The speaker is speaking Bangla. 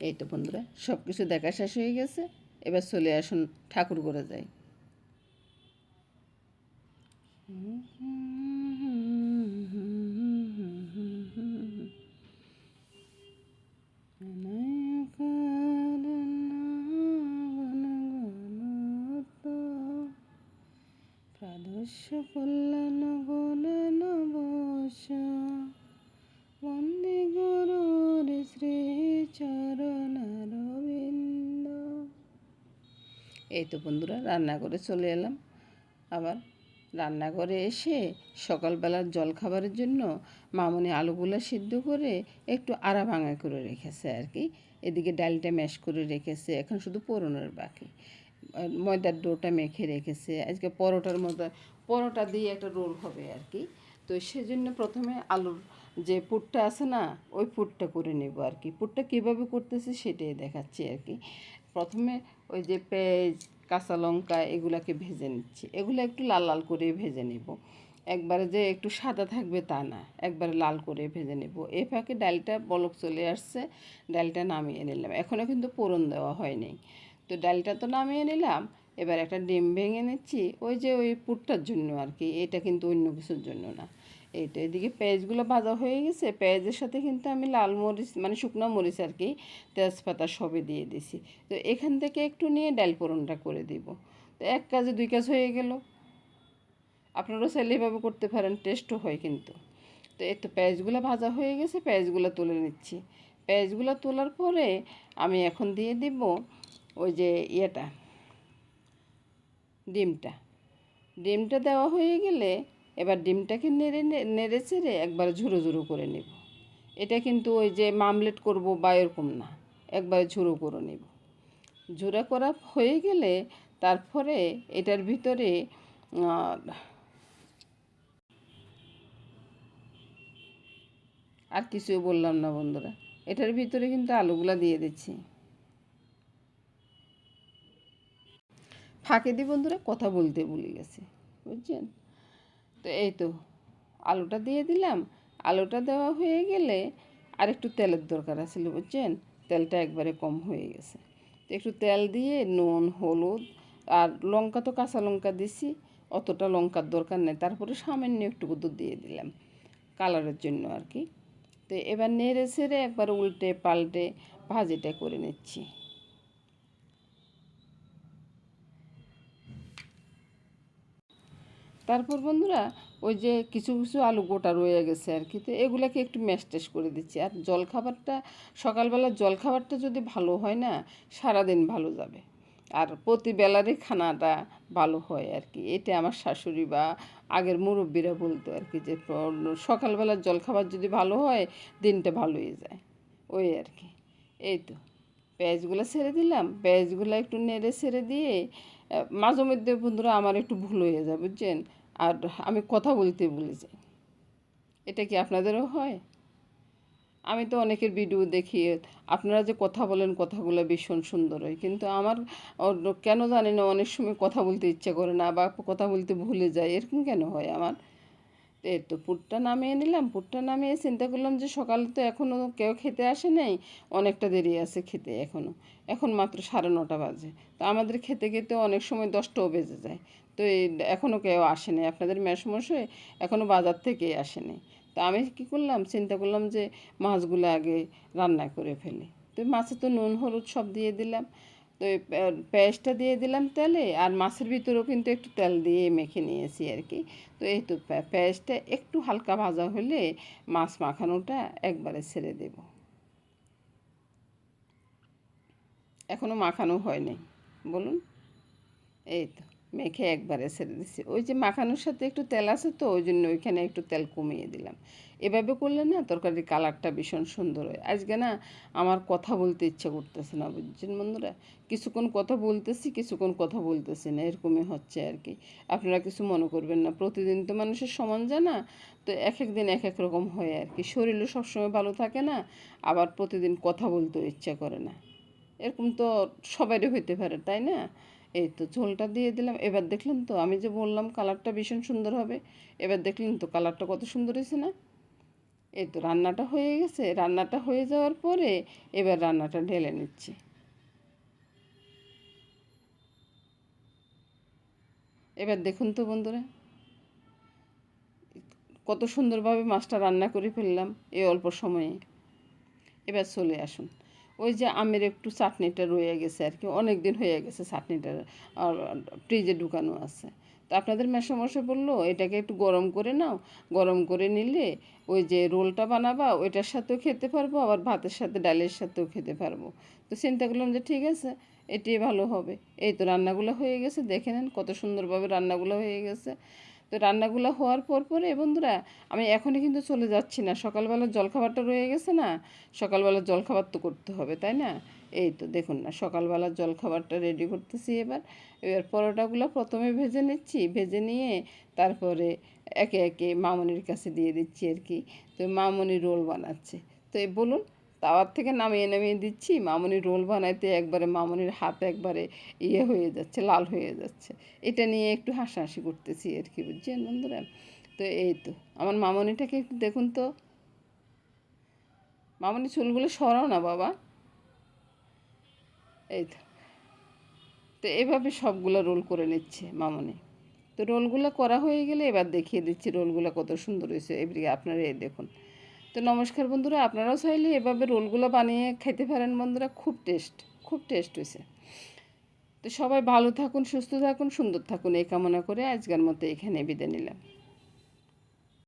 এই তো বন্ধুরা, সব কিছু দেখা শেষ হয়ে গেছে। এবার চলে আসুন ঠাকুর করে যাই। প্রাদস্য কল্যাণ বলেন বস বন্দে গুরুর শ্রী চরণারবিন্দ। এই তো বন্ধুরা, রান্না করে চলে এলাম। আবার রান্নাঘরে এসে সকালবেলার জলখাবারের জন্য মামনি আলুগুলো সিদ্ধ করে একটু আড়া ভাঙা করে রেখেছে আর কি। এদিকে ডালটা ম্যাশ করে রেখেছে, এখন শুধু পোড়ানোর বাকি। ময়দার ডোটা মেখে রেখেছে, আজকে পরোটা দিয়ে একটা রোল হবে আর কি। তো সেজন্য প্রথমে আলুর যে পুরটা আছে না, ওই পুরটা করে নেব আর কি। পুরটা কীভাবে করতেছি সেটাই দেখাচ্ছি আর কি। প্রথমে ওই যে পেঁয়াজ, কাঁচা লঙ্কা এগুলাকে ভেজে নিচ্ছি। এগুলো একটু লাল লাল করে ভেজে নেব, একবারে যে একটু সাদা থাকবে তা না, একবারে লাল করে ভেজে নেব। এই ফাঁকে ডালটা বলক চলে আসছে, ডালটা নামিয়ে নিলাম। এখনও কিন্তু ফোড়ন দেওয়া হয়নি। তো ডালটা তো নামিয়ে নিলাম। এবার একটা ডিম ভেঙে নিচ্ছি, ওই পুরটার জন্য আর কি। এটা কিন্তু অন্য কিছুর জন্য না। এই তো এদিকে পেঁয়াজগুলো ভাজা হয়ে গেছে। পেঁয়াজের সাথে কিন্তু আমি লাল মরিচ মানে শুকনো মরিচ আর কি, তেজপাতা সবই দিয়ে দিছি। তো এখান থেকে একটু নিয়ে ডাল ফোড়নটা করে দিব। তো এক কাজে দুই কাজ হয়ে গেল। আপনারাও চাইলে এভাবে করতে পারেন, টেস্টও হয় কিন্তু। তো এই তো পেঁয়াজগুলো ভাজা হয়ে গেছে, পেঁয়াজগুলো তুলে নিচ্ছি। পেঁয়াজগুলো তোলার পরে আমি এখন দিয়ে দিব ওই যে ডিমটা। ডিমটা দেওয়া হয়ে গেলে এবার ডিমটাকে নেড়ে চেড়ে একবার ঝুরো ঝুরো করে নেব। এটা কিন্তু ওই যে মামলেট করব বা এরকম না, একবারে ঝুরো করে নেব। ঝুরা করা হয়ে গেলে তারপরে এটার ভিতরে আর কিছুই বললাম না বন্ধুরা, এটার ভিতরে কিন্তু আলুগুলা দিয়ে দিচ্ছি। ফাঁকে দি বন্ধুরা, কথা বলতে ভুলে গেছি, বুঝছেন? তো এই তো আলুটা দিয়ে দিলাম। আলুটা দেওয়া হয়ে গেলে আর একটু তেলের দরকার আছিল, বুঝছেন? তেলটা একবারে কম হয়ে গেছে। তো একটু তেল দিয়ে নুন, হলুদ আর লঙ্কা, তো কাঁচা লঙ্কা দিছি, অতটা লঙ্কার দরকার নেই। তারপরে সামান্য একটু দুধ দিয়ে দিলাম কালারের জন্য আর কি। তো এবার নেড়ে ছেড়ে একবার উল্টে পাল্টে ভাজিটা করে নিচ্ছি। তারপর বন্ধুরা, ওই যে কিছু কিছু আলু গোটা রয়ে গেছে আর কি, তো এগুলাকে একটু ম্যাশ ট্যাশ করে দিচ্ছি। আর জলখাবারটা, সকালবেলার জলখাবারটা যদি ভালো হয় না, সারাদিন ভালো যাবে। আর প্রতিবেলারই খানাটা ভালো হয় আর কি। এটা আমার শাশুড়ি বা আগের মুরব্বীরা বলতো আর কি, যে সকালবেলার জলখাবার যদি ভালো হয়, দিনটা ভালোই যায়, ওই আর কি। এই তো পেঁয়াজগুলো ছেড়ে দিলাম। পেঁয়াজগুলো একটু নেড়ে ছেড়ে দিয়ে মাঝে মধ্যে বন্ধুরা আমার একটু ভুল হয়ে যায়, বুঝছেন? আর আমি কথা বলতে ভুলে যাই। এটা কি আপনাদেরও হয়? আমি তো অনেকের ভিডিও দেখি, আপনারা যে কথা বলেন, কথাগুলো ভীষণ সুন্দর হয়, কিন্তু আমার কেন জানি না অনেক সময় কথা বলতে ইচ্ছা করে না, বা কথা বলতে ভুলে যায়। এরকম কেন হয় আমার? এই তো পুরটা নামিয়ে নিলাম। পুরটা নামিয়ে চিন্তা করলাম যে সকালে তো এখনও কেউ খেতে আসে নাই, অনেকটা দেরি আছে খেতে এখনও। এখন মাত্র 9:30 বাজে। তো আমাদের খেতে খেতে অনেক সময় 10টাও বেজে যায়। তো এই এখনও কেউ আসেনি, আপনাদের মেসমশাই এখনও বাজার থেকে আসেনি। তো আমি কী করলাম, চিন্তা করলাম যে মাছগুলো আগে রান্না করে ফেলি। তো মাছে তো নুন হলুদ সব দিয়ে দিলাম। তো এই পেঁয়াজটা দিয়ে দিলাম তেলে, আর মাছের ভিতরেও কিন্তু একটু তেল দিয়ে মেখে নিয়েছি আর কি। তো এই তো পেঁয়াজটা একটু হালকা ভাজা হলে মাছ মাখানোটা একবারে ছেড়ে দেব। এখনও মাখানো হয়নি, বলুন। এই তো মেখে একবারে ছেড়ে দিচ্ছি। ওই যে মাখানোর সাথে একটু তেল আছে, তো ওই জন্য ওইখানে একটু তেল কমিয়ে দিলাম। এভাবে করলে না তরকারির কালারটা ভীষণ সুন্দর হয়। আজকে না আমার কথা বলতে ইচ্ছা করতেছে না, বুঝছেন বন্ধুরা? কিছুক্ষণ কথা বলতেছি, কিছুক্ষণ কথা বলতেছি না, এরকমই হচ্ছে আর কি। আপনারা কিছু মনে করবেন না, প্রতিদিন তো মানুষের সমান যায় না। তো এক এক দিন এক এক রকম হয় আর কি। শরীরও সবসময় ভালো থাকে না, আবার প্রতিদিন কথা বলতেও ইচ্ছা করে না। এরকম তো সবারই হইতে পারে, তাই না? এই তো ঝোলটা দিয়ে দিলাম। এবার দেখলেন তো, আমি যে বললাম কালারটা ভীষণ সুন্দর হবে, এবার দেখলেন তো কালারটা কত সুন্দর হয়েছে না? এই তো রান্নাটা হয়ে গেছে। রান্নাটা হয়ে যাওয়ার পরে এবার রান্নাটা ঢেলে নিচ্ছি। এবার দেখুন তো বন্ধুরা, কত সুন্দরভাবে মাছটা রান্না করে ফেললাম এই অল্প সময়ে। এবার চলে আসুন, ওই যে আমের একটু চাটনিটা রয়ে গেছে আর কি, অনেক দিন হয়ে গেছে চাটনিটা আর ফ্রিজে ঢুকানো আছে। তো আপনাদের মেসোমশাই বললো এটাকে একটু গরম করে নাও, গরম করে নিলে ওই যে রোলটা বানাবা ওইটার সাথেও খেতে পারবো, আবার ভাতের সাথে ডালের সাথেও খেতে পারবো। তো চিন্তা করলাম যে ঠিক আছে, এটাই ভালো হবে। এই তো রান্নাগুলো হয়ে গেছে, দেখে নেন কত সুন্দরভাবে রান্নাগুলো হয়ে গেছে। তো রান্নাগুলো হওয়ার পরে বন্ধুরা, আমি এখনই কিন্তু চলে যাচ্ছি না, সকালবেলার জলখাবারটা রয়ে গেছে না, সকালবেলার জলখাবার তো করতে হবে তাই না। এই তো দেখুন না, সকালবেলার জলখাবারটা রেডি করতেছি। এবার পরোটাগুলো প্রথমে ভেজে নিচ্ছি, ভেজে নিয়ে তারপরে একে একে মামনির কাছে দিয়ে দিচ্ছি আর কি। তো মামনি রোল বানাচ্ছে। তো বলুন, তাওয়ার থেকে নামিয়ে নামিয়ে দিচ্ছি, মামনি রোল বানাইতে একবারে মামনির হাত একবারে হয়ে যাচ্ছে, লাল হয়ে যাচ্ছে। এটা নিয়ে একটু হাসাহাসি করতেছি আর কি, বুঝছেন বন্ধুরা। তো এই তো আমার মামনিটাকে একটু দেখুন তো, মামনি চুলগুলো সরাও না বাবা। এই তো, তো এভাবে সবগুলো রোল করে নিচ্ছে মামনি। তো রোলগুলো করা হয়ে গেলে এবার দেখিয়ে দিচ্ছি রোলগুলো কত সুন্দর হয়েছে, এবারে আপনারা এই দেখুন। তো নমস্কার বন্ধুরা, আপনারাও চাইলে এভাবে রোলগুলো বানিয়ে খেতে পারেন বন্ধুরা, খুব টেস্ট হয়েছে। তো সবাই ভালো থাকুন, সুস্থ থাকুন, সুন্দর থাকুন, এই কামনা করে আজকের মতো এখানে বিদায় নিলাম।